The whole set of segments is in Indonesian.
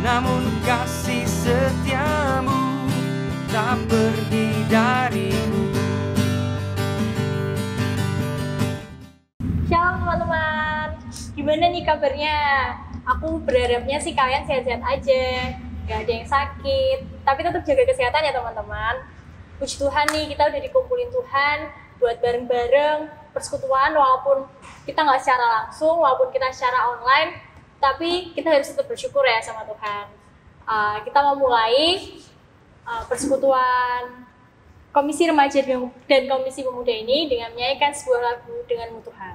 namun kasih setiamu tak pergi dariku. Shalom teman-teman, gimana nih kabarnya? Aku berharapnya sih kalian sehat-sehat aja, gak ada yang sakit, tapi tetap jaga kesehatan ya teman-teman. Puji Tuhan nih, kita udah dikumpulin Tuhan buat bareng-bareng persekutuan, walaupun kita nggak secara langsung, walaupun kita secara online, tapi kita harus tetap bersyukur ya sama Tuhan. Kita mau mulai persekutuan Komisi Remaja dan Komisi Pemuda ini dengan menyanyikan sebuah lagu Denganmu Tuhan.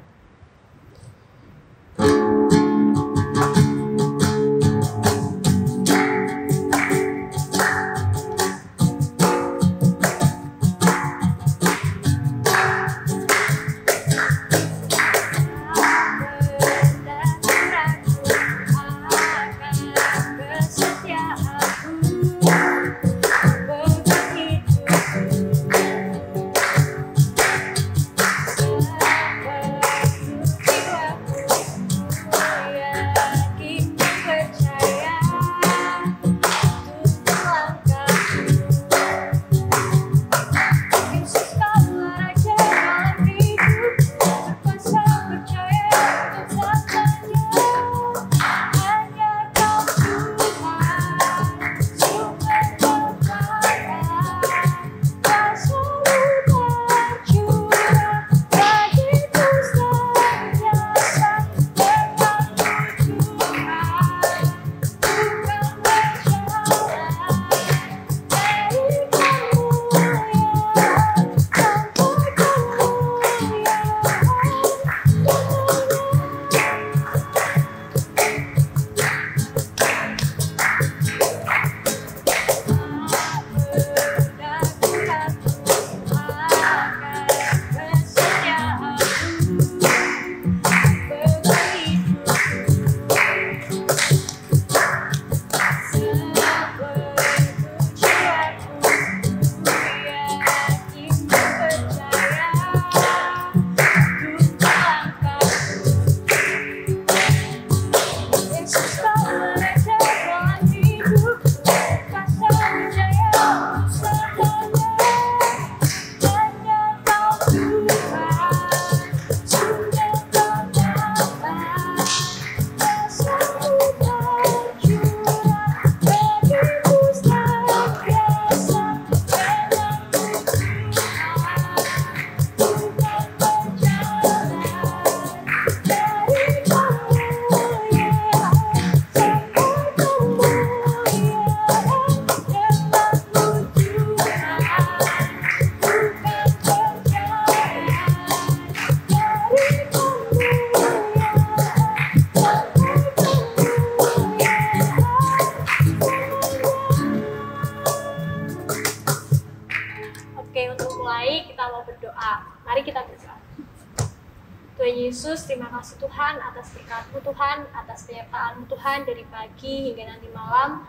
Yesus, terima kasih Tuhan atas berkat-Mu Tuhan, atas penyertaan-Mu Tuhan dari pagi hingga nanti malam.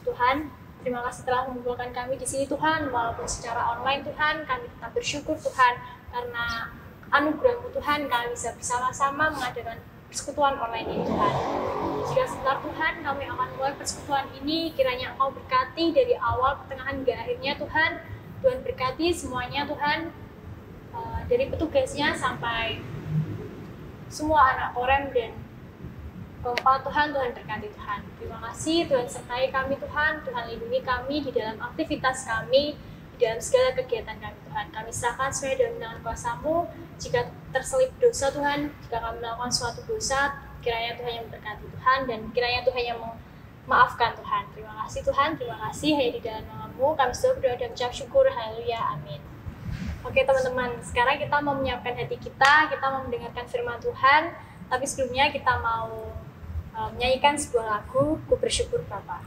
Tuhan, terima kasih telah mengumpulkan kami di sini Tuhan, walaupun secara online Tuhan, kami tetap bersyukur Tuhan, karena anugerah-Mu Tuhan, kami bisa bersama-sama mengadakan persekutuan online ini Tuhan. Jika sebentar Tuhan, kami akan mulai persekutuan ini, kiranya Engkau berkati dari awal, pertengahan, hingga akhirnya Tuhan. Tuhan berkati semuanya Tuhan, dari petugasnya sampai semua anak korem dan kompa Tuhan, Tuhan berkati Tuhan. Terima kasih Tuhan sertai kami Tuhan, Tuhan lindungi kami di dalam aktivitas kami, di dalam segala kegiatan kami Tuhan. Kami serahkan semuanya dalam tangan kuasa-Mu. Jika terselip dosa Tuhan, jika kami melakukan suatu dosa, kiranya Tuhan yang berkati Tuhan dan kiranya Tuhan yang memaafkan Tuhan. Terima kasih Tuhan, terima kasih hanya di dalam nama-Mu kami sudah berdoa dan mengucap syukur. Haleluya, amin. Oke teman-teman, sekarang kita mau menyiapkan hati kita mau mendengarkan firman Tuhan, tapi sebelumnya kita mau menyanyikan sebuah lagu, Ku Bersyukur Bapa.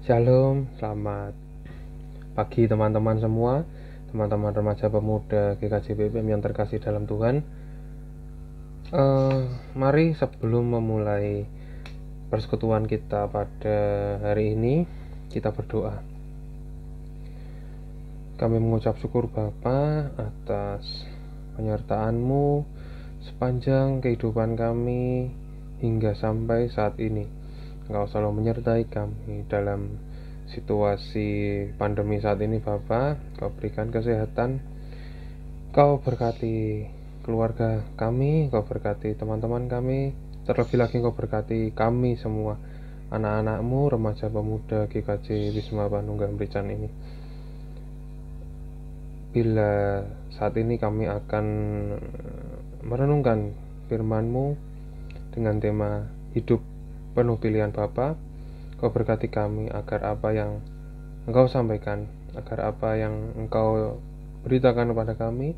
Shalom, selamat pagi teman-teman semua, teman-teman remaja pemuda GKJ BPM yang terkasih dalam Tuhan. Mari sebelum memulai persekutuan kita pada hari ini, kita berdoa. Kami mengucap syukur Bapa atas penyertaan-Mu sepanjang kehidupan kami hingga sampai saat ini. Engkau selalu menyertai kami dalam situasi pandemi saat ini Bapa. Kau berikan kesehatan, Kau berkati keluarga kami, Kau berkati teman-teman kami, terlebih lagi Kau berkati kami semua, anak-anak-Mu, remaja pemuda GKJ Wisma Panunggal Merican ini. Bila saat ini kami akan merenungkan firman-Mu dengan tema hidup penuh pilihan Bapa, Kau berkati kami agar apa yang Engkau sampaikan, agar apa yang Engkau beritakan kepada kami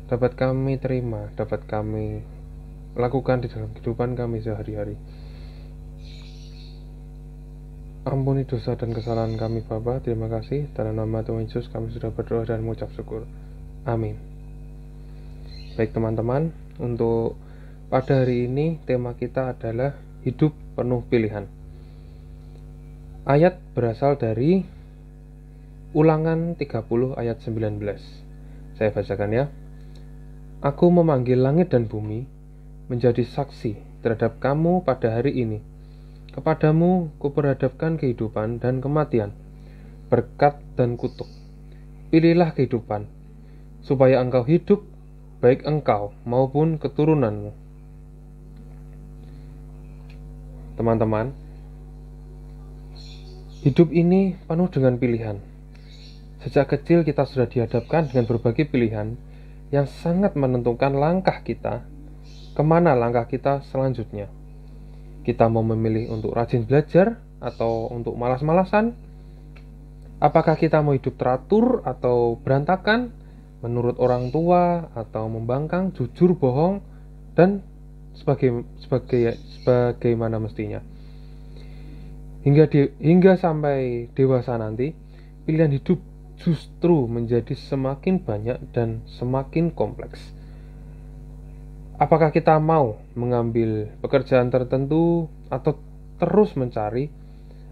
dapat kami terima, dapat kami lakukan di dalam kehidupan kami sehari-hari. Ampuni dosa dan kesalahan kami Bapa. Terima kasih. Dalam nama Tuhan Yesus kami sudah berdoa dan mengucap syukur. Amin. Baik teman-teman, untuk pada hari ini tema kita adalah hidup penuh pilihan. Ayat berasal dari Ulangan 30 ayat 19. Saya bacakan ya. Aku memanggil langit dan bumi menjadi saksi terhadap kamu pada hari ini. Kepadamu kuperhadapkan kehidupan dan kematian, berkat dan kutuk. Pilihlah kehidupan, supaya engkau hidup, baik engkau maupun keturunanmu. Teman-teman, hidup ini penuh dengan pilihan. Sejak kecil kita sudah dihadapkan dengan berbagai pilihan yang sangat menentukan langkah kita, kemana langkah kita selanjutnya. Kita mau memilih untuk rajin belajar atau untuk malas-malasan? Apakah kita mau hidup teratur atau berantakan, menurut orang tua atau membangkang, jujur, bohong, dan sebagaimana mestinya. Hingga sampai dewasa nanti, pilihan hidup justru menjadi semakin banyak dan semakin kompleks. Apakah kita mau mengambil pekerjaan tertentu atau terus mencari,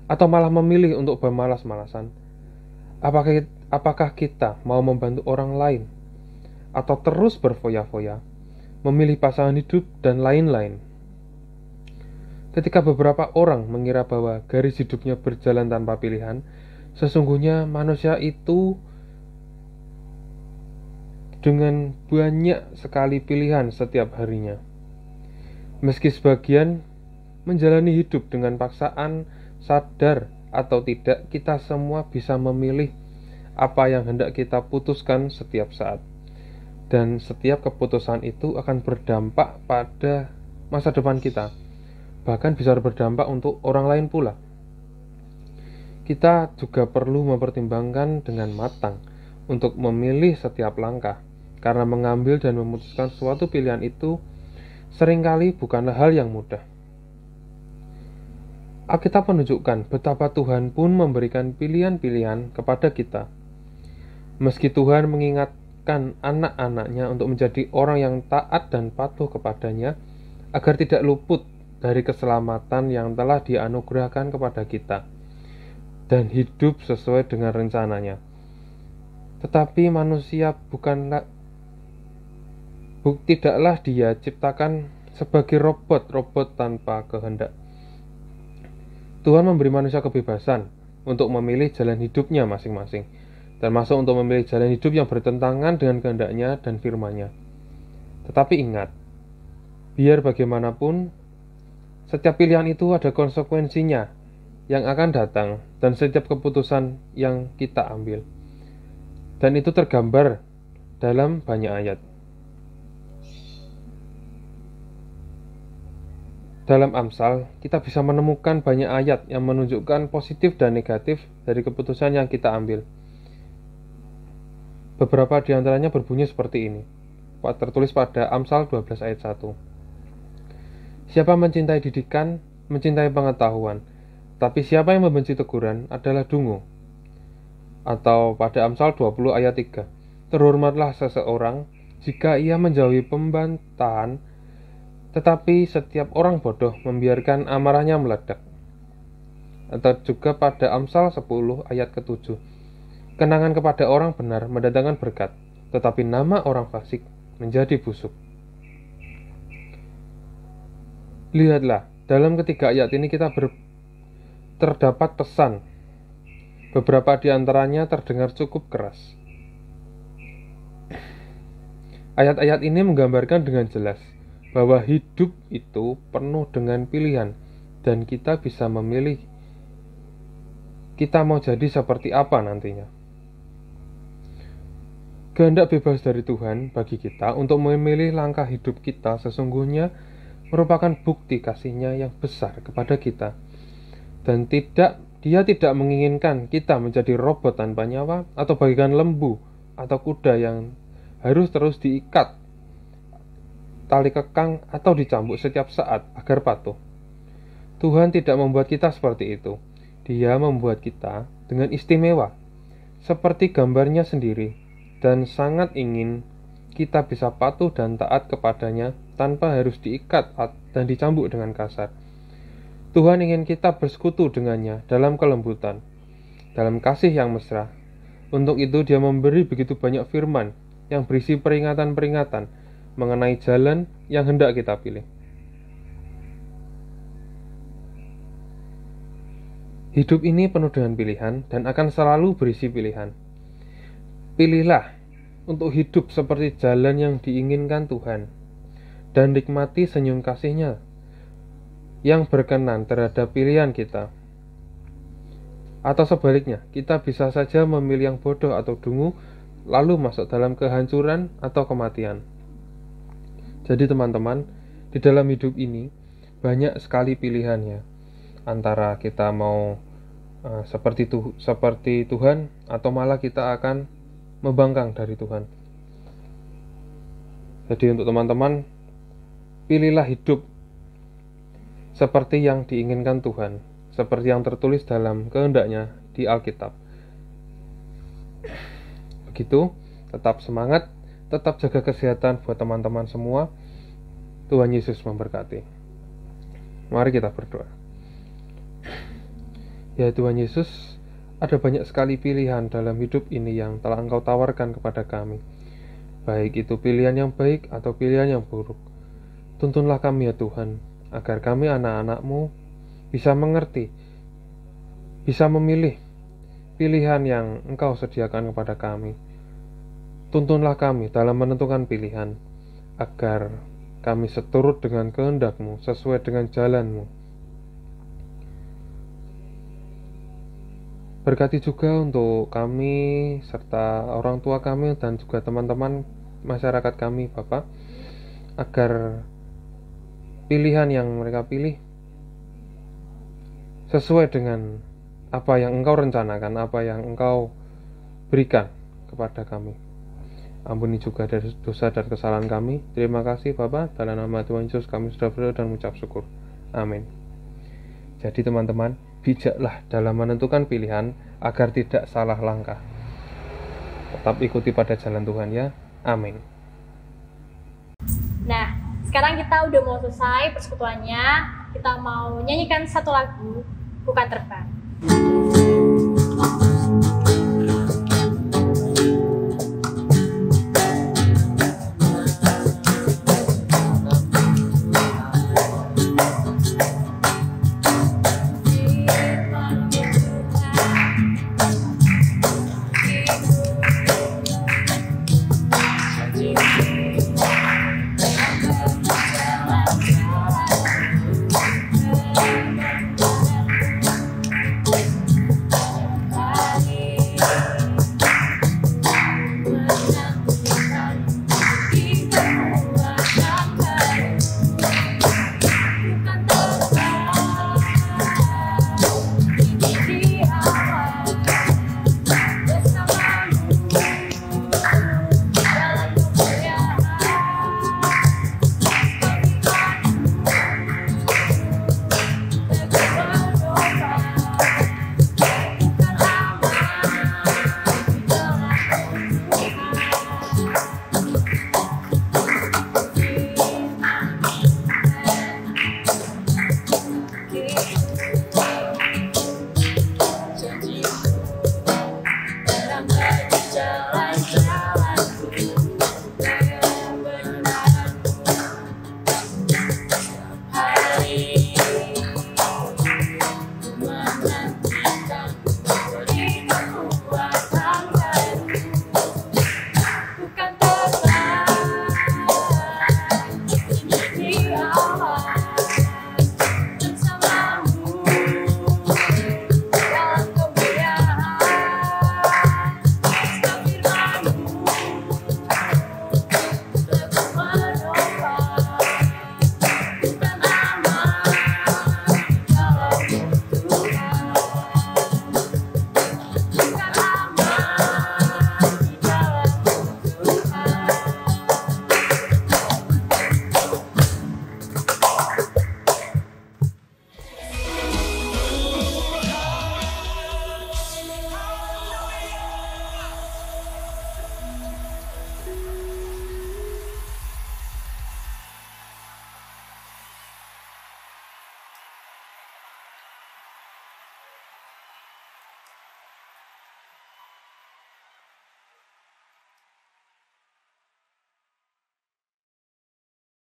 atau malah memilih untuk bermalas-malasan? Apakah kita mau membantu orang lain atau terus berfoya-foya, memilih pasangan hidup dan lain-lain? Ketika beberapa orang mengira bahwa garis hidupnya berjalan tanpa pilihan, sesungguhnya manusia itu dengan banyak sekali pilihan setiap harinya. Meski sebagian menjalani hidup dengan paksaan, sadar atau tidak, kita semua bisa memilih apa yang hendak kita putuskan setiap saat. Dan setiap keputusan itu akan berdampak pada masa depan kita. Bahkan bisa berdampak untuk orang lain pula. Kita juga perlu mempertimbangkan dengan matang untuk memilih setiap langkah, karena mengambil dan memutuskan suatu pilihan itu seringkali bukanlah hal yang mudah. Alkitab menunjukkan betapa Tuhan pun memberikan pilihan-pilihan kepada kita. Meski Tuhan mengingatkan anak-anaknya untuk menjadi orang yang taat dan patuh kepadanya, agar tidak luput dari keselamatan yang telah dianugerahkan kepada kita dan hidup sesuai dengan rencananya. Tetapi manusia tidaklah dia ciptakan sebagai robot tanpa kehendak. Tuhan memberi manusia kebebasan untuk memilih jalan hidupnya masing-masing, termasuk untuk memilih jalan hidup yang bertentangan dengan kehendaknya dan firman-Nya. Tetapi ingat, biar bagaimanapun, setiap pilihan itu ada konsekuensinya yang akan datang, dan setiap keputusan yang kita ambil. Dan itu tergambar dalam banyak ayat. Dalam Amsal, kita bisa menemukan banyak ayat yang menunjukkan positif dan negatif dari keputusan yang kita ambil. Beberapa di antaranya berbunyi seperti ini. Tertulis pada Amsal 12 ayat 1. Siapa mencintai didikan, mencintai pengetahuan, Tapi siapa yang membenci teguran adalah dungu. Atau pada Amsal 20 ayat 3, terhormatlah seseorang jika ia menjauhi pembantahan, tetapi setiap orang bodoh membiarkan amarahnya meledak. Atau juga pada Amsal 10 ayat ke-7, kenangan kepada orang benar mendatangkan berkat, tetapi nama orang fasik menjadi busuk. Lihatlah, dalam ketiga ayat ini terdapat pesan. Beberapa di antaranya terdengar cukup keras. Ayat-ayat ini menggambarkan dengan jelas bahwa hidup itu penuh dengan pilihan, dan kita bisa memilih kita mau jadi seperti apa nantinya. Kehendak bebas dari Tuhan bagi kita untuk memilih langkah hidup kita sesungguhnya merupakan bukti kasih-Nya yang besar kepada kita. Dan Dia tidak menginginkan kita menjadi robot tanpa nyawa atau bagaikan lembu atau kuda yang harus terus diikat tali kekang atau dicambuk setiap saat agar patuh. Tuhan tidak membuat kita seperti itu. Dia membuat kita dengan istimewa, seperti gambarnya sendiri, dan sangat ingin kita bisa patuh dan taat kepadanya tanpa harus diikat dan dicambuk dengan kasar. Tuhan ingin kita bersekutu dengannya dalam kelembutan, dalam kasih yang mesra. Untuk itu Dia memberi begitu banyak firman yang berisi peringatan-peringatan mengenai jalan yang hendak kita pilih. Hidup ini penuh dengan pilihan dan akan selalu berisi pilihan. Pilihlah untuk hidup seperti jalan yang diinginkan Tuhan, dan nikmati senyum kasih-Nya yang berkenan terhadap pilihan kita. Atau sebaliknya, kita bisa saja memilih yang bodoh atau dungu, lalu masuk dalam kehancuran atau kematian. Jadi teman-teman, di dalam hidup ini banyak sekali pilihannya, antara kita mau seperti Tuhan, atau malah kita akan membangkang dari Tuhan. Jadi untuk teman-teman, pilihlah hidup seperti yang diinginkan Tuhan, seperti yang tertulis dalam kehendak-Nya di Alkitab. Begitu, tetap semangat, tetap jaga kesehatan buat teman-teman semua. Tuhan Yesus memberkati. Mari kita berdoa. Ya Tuhan Yesus, ada banyak sekali pilihan dalam hidup ini yang telah Engkau tawarkan kepada kami. Baik itu pilihan yang baik atau pilihan yang buruk. Tuntunlah kami ya Tuhan, agar kami anak-anak-Mu bisa mengerti, bisa memilih pilihan yang Engkau sediakan kepada kami. Tuntunlah kami dalam menentukan pilihan, agar kami seturut dengan kehendak-Mu, sesuai dengan jalan-Mu. Berkati juga untuk kami, serta orang tua kami, dan juga teman-teman masyarakat kami, Bapak, agar pilihan yang mereka pilih sesuai dengan apa yang Engkau rencanakan, apa yang Engkau berikan kepada kami. Ampuni juga dari dosa dan kesalahan kami. Terima kasih Bapak, dalam nama Tuhan Yesus kami sudah berdoa dan mengucap syukur. Amin. Jadi teman-teman, bijaklah dalam menentukan pilihan agar tidak salah langkah. Tetap ikuti pada jalan Tuhan ya. Amin. Nah, sekarang kita udah mau selesai persekutuannya. Kita mau nyanyikan satu lagu, Bukan Terbang.